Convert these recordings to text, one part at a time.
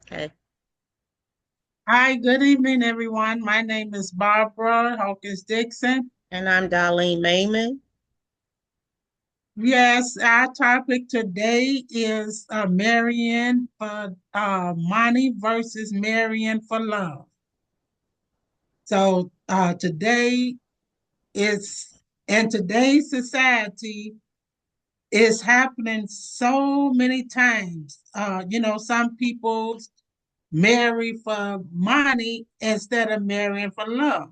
Okay. Hi, good evening, everyone. My name is Barbara Hawkins Dixon. And I'm Darlene Mayman. Yes, our topic today is marrying for money versus marrying for love. So today is in today's society is happening so many times. Some people marry for money instead of marrying for love.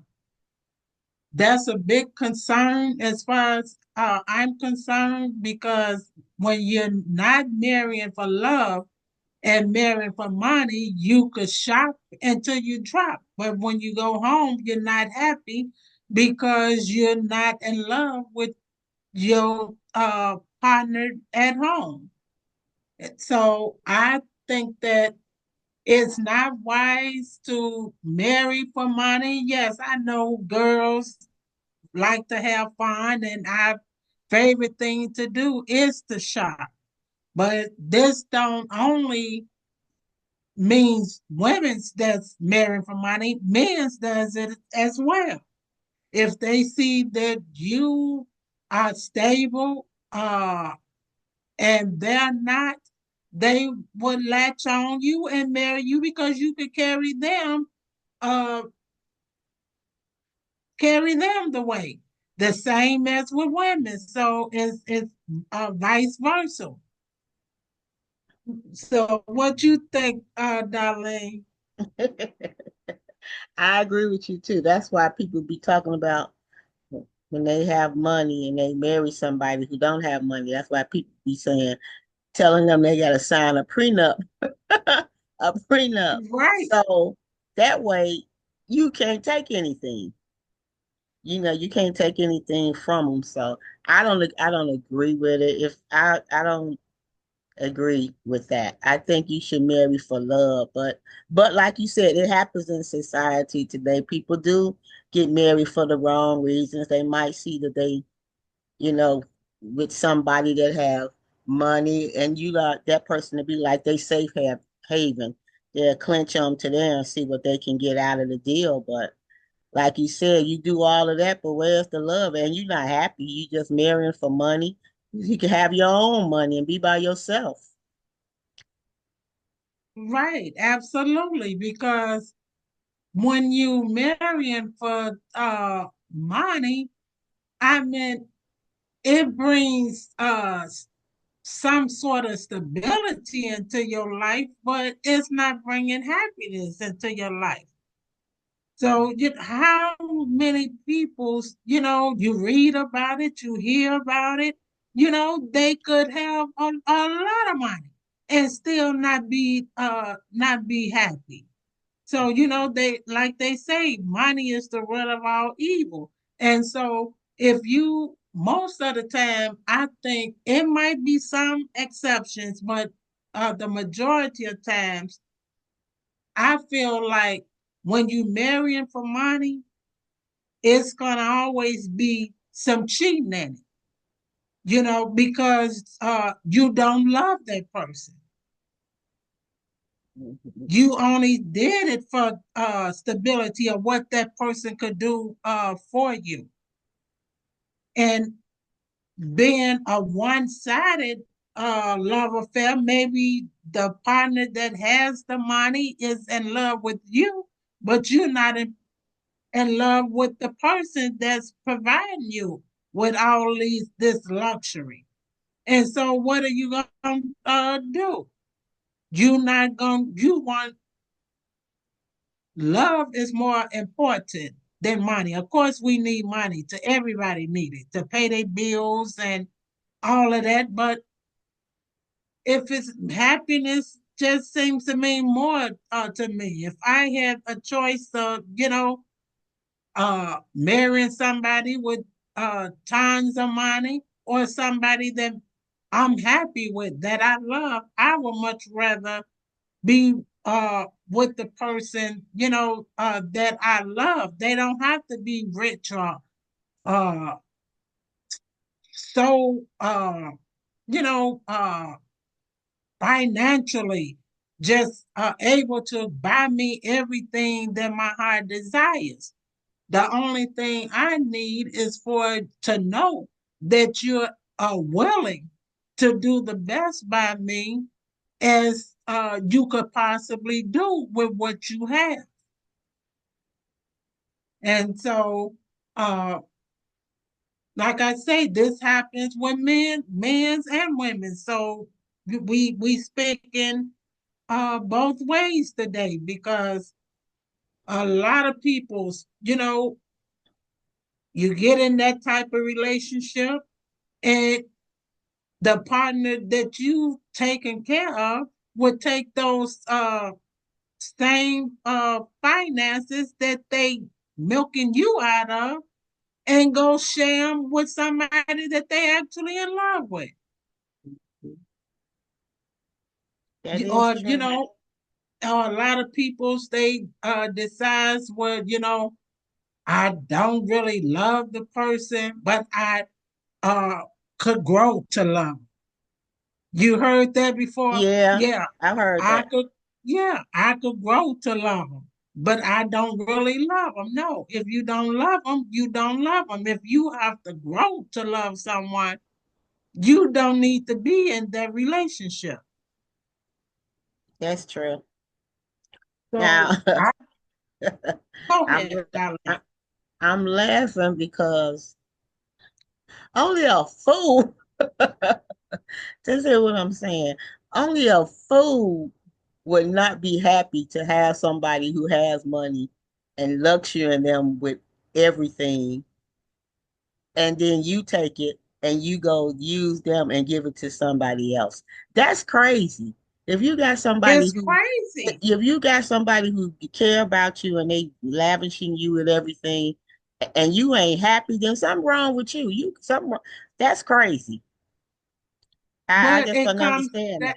That's a big concern as far as I'm concerned because when you're not marrying for love and marrying for money, you could shop until you drop. But when you go home, you're not happy because you're not in love with your partner at home. So I think that it's not wise to marry for money. Yes, I know girls like to have fun, and our favorite thing to do is to shop. But this don't only means women's that's marrying for money, men's does it as well. If they see that you are stable, and they're not, they would latch on you and marry you because you could uh carry them the way. The same as with women. So it's vice versa. So what you think, Darlene? I agree with you too. That's why people be talking about when they have money and they marry somebody who don't have money. That's why people be saying, telling them they got to sign a prenup, a prenup. Right, So that way you can't take anything. You can't take anything from them. So I don't agree with it. If I don't agree with that. I think you should marry for love, but like you said, it happens in society today. People do get married for the wrong reasons. They might see that they, you know, with somebody that have money, and you got that person to be like they safe have haven. They'll clinch them to there and see what they can get out of the deal. But like you said, you do all of that, but where's the love? And you're not happy. You just marrying for money. You can have your own money and be by yourself. right, absolutely. Because when you marrying for money, I mean, it brings some sort of stability into your life, but it's not bringing happiness into your life. So, how many people, you read about it, you hear about it, they could have a lot of money and still not be happy. So, they like they say, money is the root of all evil. And so if you most of the time, I think it might be some exceptions, but the majority of times I feel like when you marrying for money, it's gonna always be some cheating in it, because you don't love that person. You only did it for stability of what that person could do for you. And being a one-sided love affair, maybe the partner that has the money is in love with you, but you're not in love with the person that's providing you with all this luxury. And so what are you gonna do? You not gonna you want love is more important than money. Of course, we need money. To everybody need it to pay their bills and all of that. But if it's happiness, just seems to mean more to me. If I had a choice of, marrying somebody with tons of money or somebody that I'm happy with, that I love, I would much rather be with the person, that I love. They don't have to be rich or uh so you know uh financially. just able to buy me everything that my heart desires. The only thing I need is for to know that you're willing to do the best by me as you could possibly do with what you have. And so, uh, like I say, this happens with men's and women. So we speaking both ways today because a lot of people's, you get in that type of relationship and the partner that you taking care of would take those same finances that they milking you out of and go share them with somebody that they actually in love with. That is Or, true. or a lot of people they decides, well, I don't really love the person, but I uh could grow to love. You heard that before? Yeah, Yeah, I've heard I that. could, yeah, I could grow to love them, but I don't really love them. No, if you don't love them, you don't love them. If you have to grow to love someone, you don't need to be in that relationship. That's true. Now, So I go I'm ahead, darling. I- I'm laughing because only a fool. This is what I'm saying. Only a fool would not be happy to have somebody who has money and luxury them with everything, and then you take it and you go use them and give it to somebody else. That's crazy. If you got somebody It's who crazy. if you got somebody who care about you and they lavishing you with everything and you ain't happy, then something wrong with you. That's crazy. I But just don't understand that.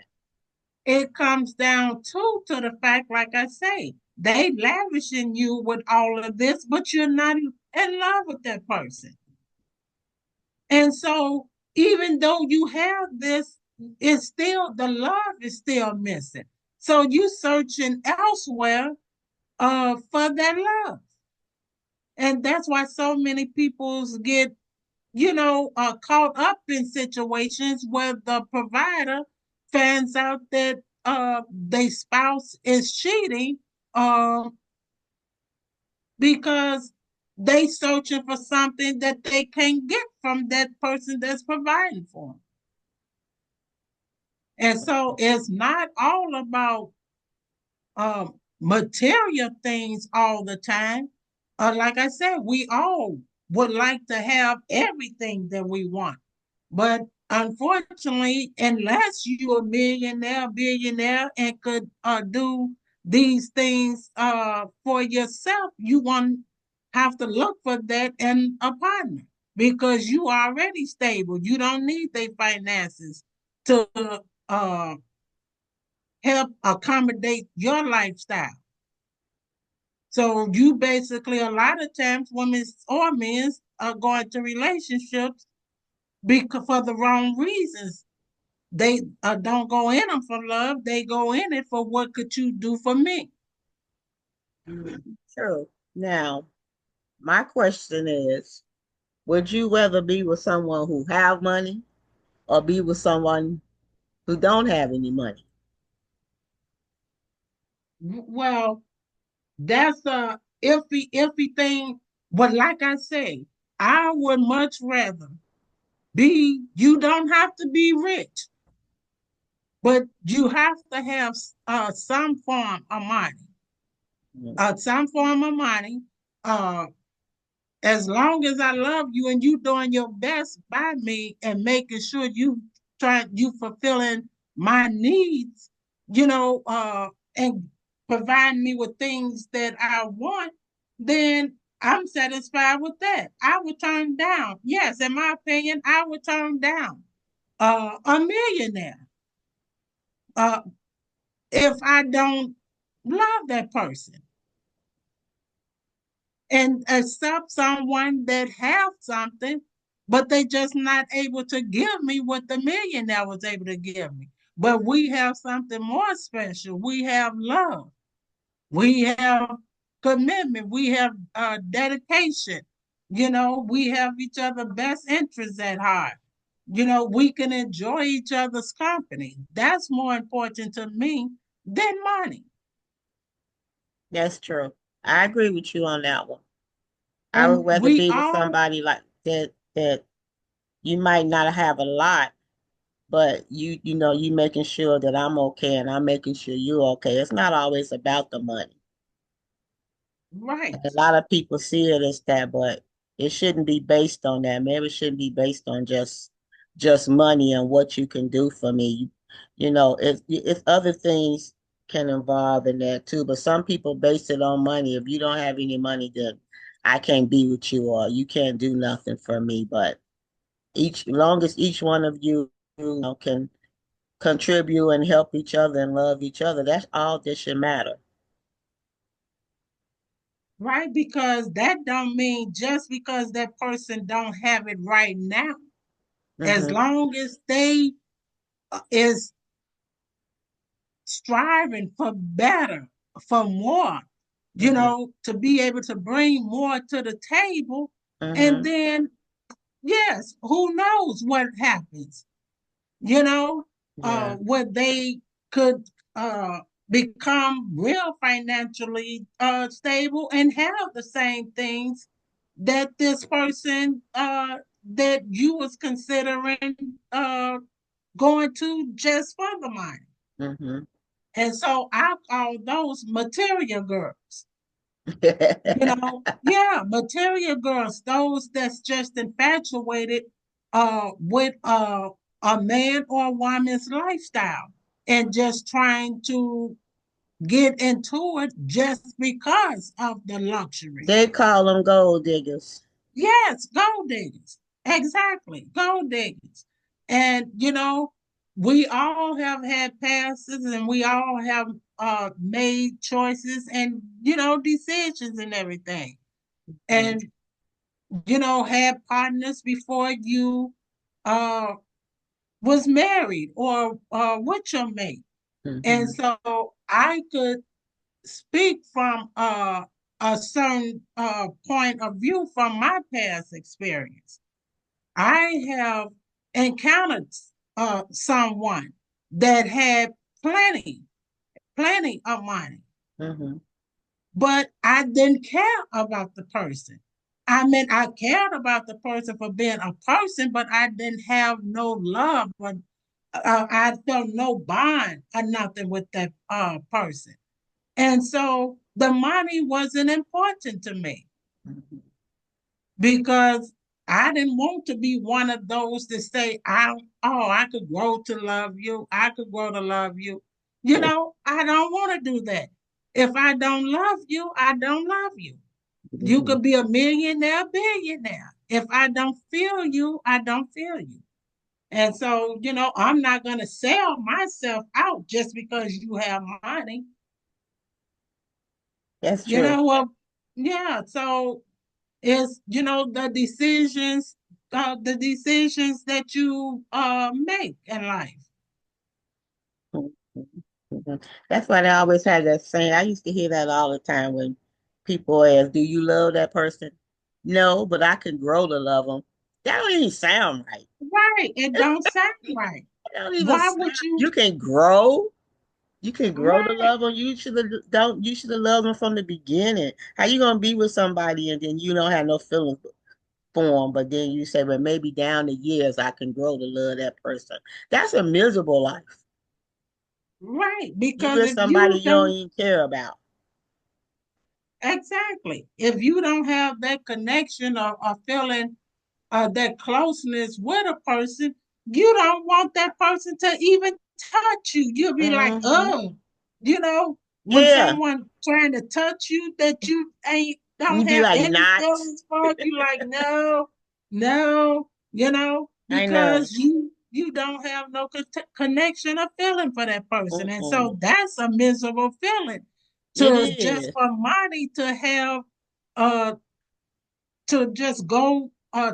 it comes down to the fact, like I say, they lavishing you with all of this, but you're not in love with that person. And so even though you have this, it's still the love is still missing. So you searching elsewhere for that love. And that's why so many people get, caught up in situations where the provider finds out that their spouse is cheating uh, because they searching for something that they can't get from that person that's providing for them. And so it's not all about material things all the time. Like I said, we all would like to have everything that we want. But unfortunately, unless you're a millionaire, billionaire, and could do these things for yourself, you won't have to look for that in a partner because you are already stable. You don't need their finances to uh, help accommodate your lifestyle. So you basically, a lot of times, women or men are going to relationships because for the wrong reasons. They don't go in them for love. They go in it for what could you do for me? True. Now, my question is, would you rather be with someone who have money or be with someone who don't have any money? Well, that's a iffy thing. But like I say, I would much rather be. You don't have to be rich, but you have to have some form of money. Some form of money. Uh, as long as I love you and you doing your best by me and making sure you fulfilling my needs, and providing me with things that I want, then I'm satisfied with that. I would turn down. Yes, in my opinion, I would turn down a millionaire if I don't love that person and accept someone that have something, but they just not able to give me what the millionaire was able to give me. But we have something more special. We have love. We have commitment. We have dedication. We have each other's best interests at heart. We can enjoy each other's company. That's more important to me than money. That's true. I agree with you on that one. I would And rather we be with all, somebody like that you might not have a lot, but you making sure that I'm okay and I'm making sure you're okay. It's not always about the money. And right, a lot of people see it as that, but it shouldn't be based on that. Maybe it shouldn't be based on just money and what you can do for me. It's other things can involve in that too, but some people base it on money. If you don't have any money, then I can't be with you or you can't do nothing for me. But long as each one of you can contribute and help each other and love each other, that's all that should matter. right, because that don't mean just because that person don't have it right now. As Hmm. long as they is striving for better, for more, Hmm. to be able to bring more to the table. And Hmm. then, yes, who knows what happens, you know, Yeah. what they could become real financially stable and have the same things that this person that you was considering going to just for the money. Hmm. And so I call those material girls. Yeah, material girls, those that's just infatuated with a man or a woman's lifestyle and just trying to get into it just because of the luxury. They call them gold diggers. Yes, gold diggers. Exactly, gold diggers. And we all have had passes and we all have made choices and decisions and everything. Mm-hmm. And had partners before you uh was married or with your mate. And Hmm. so I could speak from a certain point of view from my past experience. I have encountered someone that had plenty of money, Hmm. but I didn't care about the person. I mean, I cared about the person for being a person, but I didn't have no love, or I felt no bond or nothing with that person. And so the money wasn't important to me because I didn't want to be one of those that say, I could grow to love you. I could grow to love you. I don't want to do that. If I don't love you, I don't love you. You Hmm. could be a millionaire, billionaire. If I don't feel you, I don't feel you. And so, I'm not going to sell myself out just because you have money. That's You true. know, well, yeah. So it's the decisions that you make in life. Mhm. That's why they always had that saying. I used to hear that all the time when people ask, "Do you love that person?" No, but I can grow to love them. That don't even sound right. Right. It don't sound right. That don't even Why sound. would you? You can grow. You can grow to Right. love them. You should have don't. You should have loved them from the beginning. How you gonna be with somebody and then you don't have no feelings for them, but then you say, "Well, maybe down the years I can grow to love that person." That's a miserable life. Right. You Because with if somebody you you don't don't, even care about. exactly, if you don't have that connection or feeling that closeness with a person, you don't want that person to even touch you. You'll be like, Hmm. oh, you know, when Yeah. someone trying to touch you that you ain't You don't be have like, any not. feelings for, you like, no, no, I know. because you don't have no connection or feeling for that person. And Mm-mm. so that's a miserable feeling It to just is. for money to have uh to just go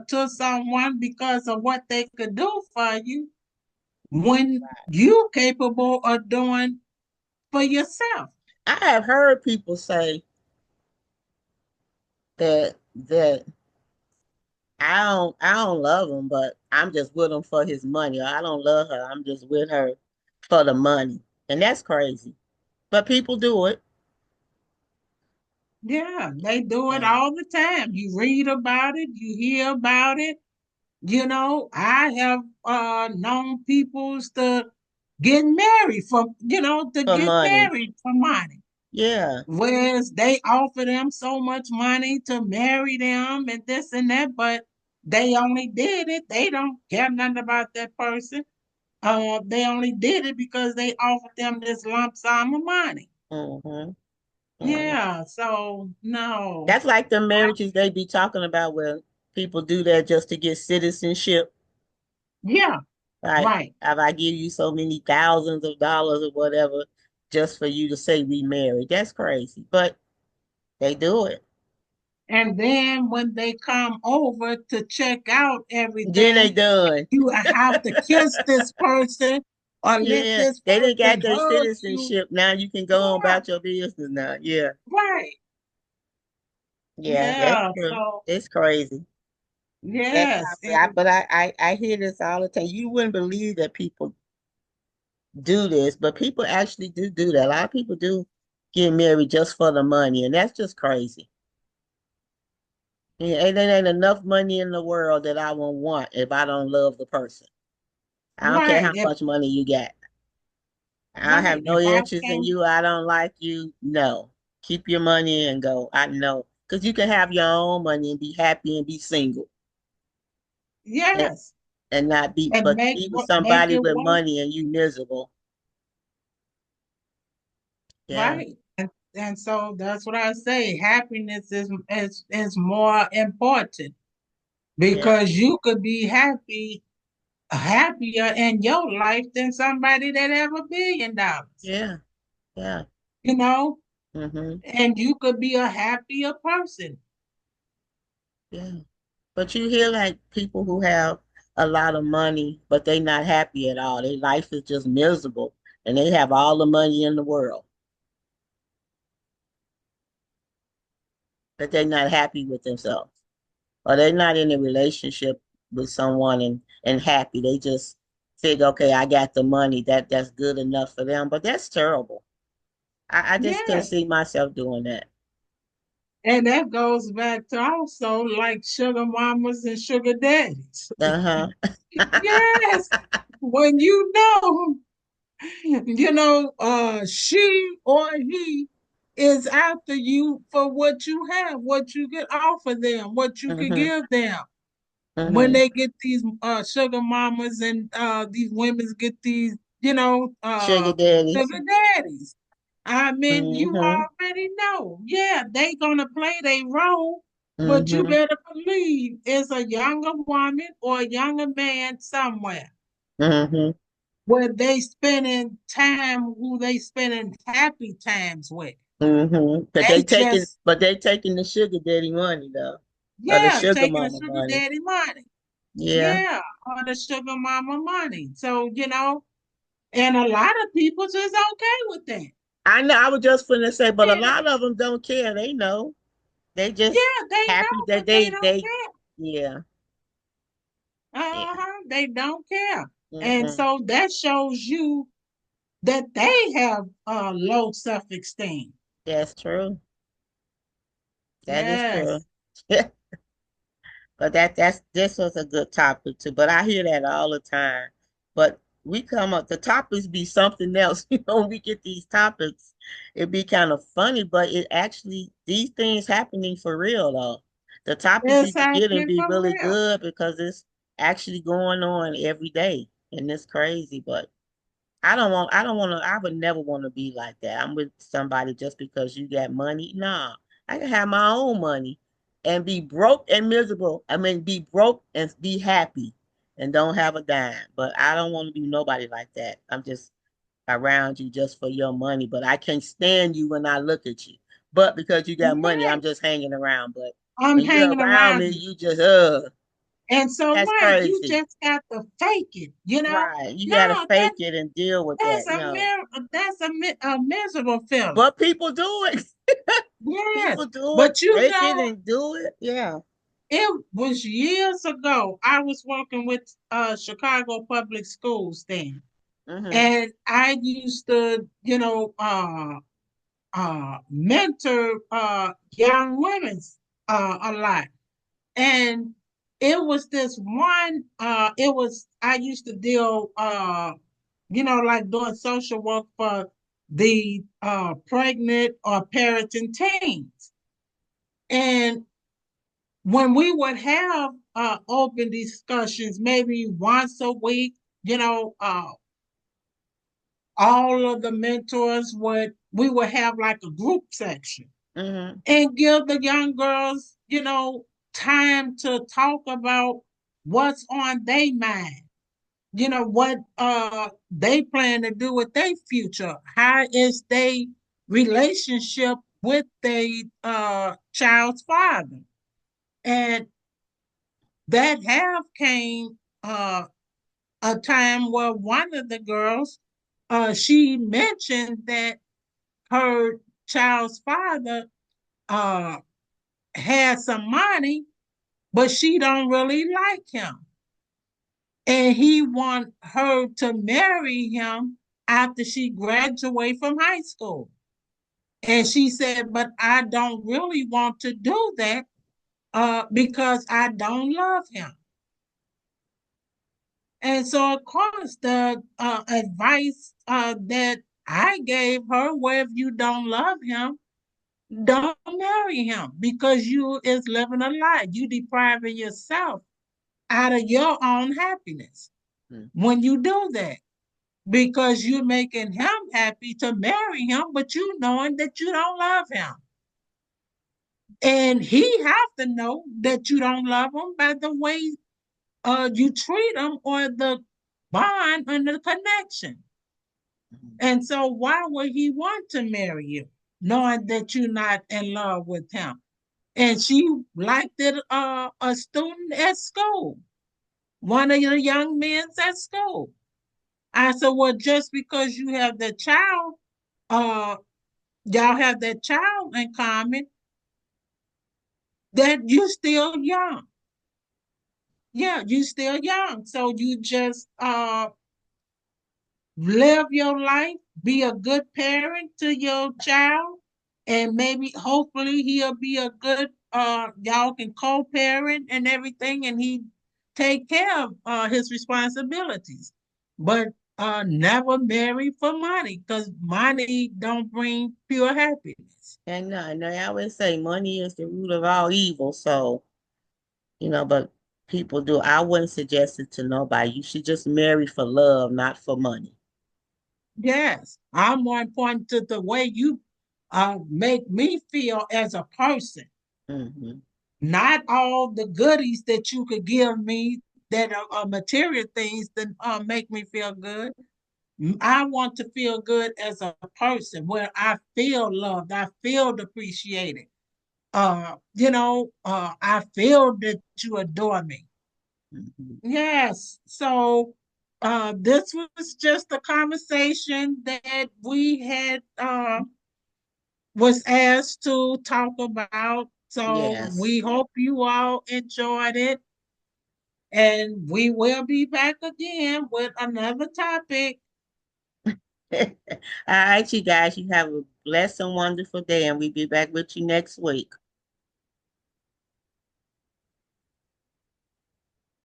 to someone because of what they could do for you. when you capable of doing for yourself. I have heard people say that I don't love him, but I'm just with him for his money. Or I don't love her. I'm just with her for the money. And that's crazy. But people do it. Yeah, they do it Yeah. all the time. You read about it, you hear about it. You know, I have known peoples to get married to For get money. married for money. Yeah. Whereas they offer them so much money to marry them and this and that, but they only did it. They don't care nothing about that person. They only did it because they offered them this lump sum of money. Hmm. Hmm. Yeah, so no. That's like the I, marriages they be talking about where people do that just to get citizenship. yeah, Like, right. if I give you so many thousands of dollars or whatever, just for you to say we married. That's crazy. But they do it. And then when they come over to check out Then they everything, done. you have to kiss this person or let Yeah. this They didn't got person their hug you. citizenship. Now you can go on Yeah, about your business now. Yeah. right. Yeah, that's Yeah. true. So It's crazy. That yes. but I hear this all the time. You wouldn't believe that people do this, but people actually do that. A lot of people do get married just for the money, and that's just crazy. Yeah, and there ain't enough money in the world that I won't want if I don't love the person. I don't care Right. how much money you got. I have no If I interest in can, you. I don't like you. No. Keep your money and go. I know. Because you can have your own money and be happy and be single and, yes, and not be, and but be with make somebody it with work. money and you miserable. Yeah. Right. And so that's what I say. Happiness is more important Yeah. because you could be happier in your life than somebody that have $1 billion, Yeah. Yeah. you know, Hmm. and you could be a happier person. Yeah. But you hear like people who have a lot of money, but they not happy at all. Their life is just miserable and they have all the money in the world, but they're not happy with themselves. Or they're not in a relationship with someone and happy. They just think, okay, I got the money. That's good enough for them. But that's terrible. I just couldn't Yes. see myself doing that. And that goes back to also like sugar mamas and sugar daddies. Uh-huh. Yes. When she or he is after you for what you have, what you can offer them, what you can Hmm. give them. When Hmm. they get these sugar mamas and these women get these, Sugar daddies. sugar daddies. I mean, you Hmm. already know. Yeah, they gonna play their role, but you Hmm. better believe it's a younger woman or a younger man somewhere Hmm. where they spending time who they spending happy times with. But They just they taking the sugar daddy money though. Or the yeah, sugar taking the mama sugar money. daddy money. Yeah. Yeah, or the sugar mama money. So, and a lot of people just okay with that. I know I was just gonna say, but a Yeah, lot of them don't care. They know. They just yeah, they happy know, that but they don't they care. yeah. Yeah. Uh-huh, they don't care. And Mm-mm. so that shows you that they have low self-esteem. That's true. That is true. Yes. But this was a good topic too. But I hear that all the time. But we come up the topics be something else. When we get these topics, it'd be kind of funny, but it actually these things happening for real though. The topics we It's be getting happening be for really real. good because it's actually going on every day. And it's crazy. But I don't want to, I would never want to be like that. I'm with somebody just because you got money. Nah, I can have my own money and be broke and miserable. I mean, be broke and be happy and don't have a dime. But I don't want to be nobody like that. I'm just around you just for your money, but I can't stand you when I look at you. But because you got money, Yeah, I'm just hanging around. But I'm when you're hanging around me, around you. you just, And so, That's right, you crazy. just got to fake it, you know? Right. You gotta No, fake it and deal with that's that. a No. a miserable feeling. But people do it. Yes. People do it. But you Fake it know, and do it. Yeah. it was years ago. I was working with Chicago Public Schools then. Hmm. And I used to, mentor young women a lot. And it was this one, I used to deal, like doing social work for the pregnant or parenting teens. And when we would have open discussions, maybe once a week, you know, uh, all of the mentors we would have like a group section Hmm. and give the young girls, time to talk about what's on their mind, what they plan to do with their future. How is their relationship with their child's father? And that have came a time where one of the girls she mentioned that her child's father uh had some money, but she don't really like him. And he want her to marry him after she graduate from high school. And she said, but I don't really want to do that because I don't love him. And so, of course, the advice that I gave her, where if you don't love him, don't marry him because you is living a lie. You depriving yourself out of your own happiness when you do that because you're making him happy to marry him, but you knowing that you don't love him. And he have to know that you don't love him by the way you treat him or the bond and the connection. And so why would he want to marry you knowing that you're not in love with him? And she liked it a student at school, one of the young men at school. I said, well, just because you have the child, uh, y'all have that child in common, that you still young. Yeah, you still young. So you just live your life, be a good parent to your child, and maybe hopefully he'll be a good y'all can co-parent and everything and he take care of his responsibilities. But never marry for money because money don't bring pure happiness. And they always say money is the root of all evil. So, but people do. I wouldn't suggest it to nobody. You should just marry for love, not for money. Yes, I'm more important to the way you make me feel as a person, Hmm. not all the goodies that you could give me that are material things that make me feel good. I want to feel good as a person where I feel loved, I feel appreciated. I feel that you adore me. Hmm. Yes. So this was just a conversation that we had was asked to talk about. So Yes. we hope you all enjoyed it. And we will be back again with another topic. All right, you guys, you have a blessed and wonderful day, and we'll be back with you next week.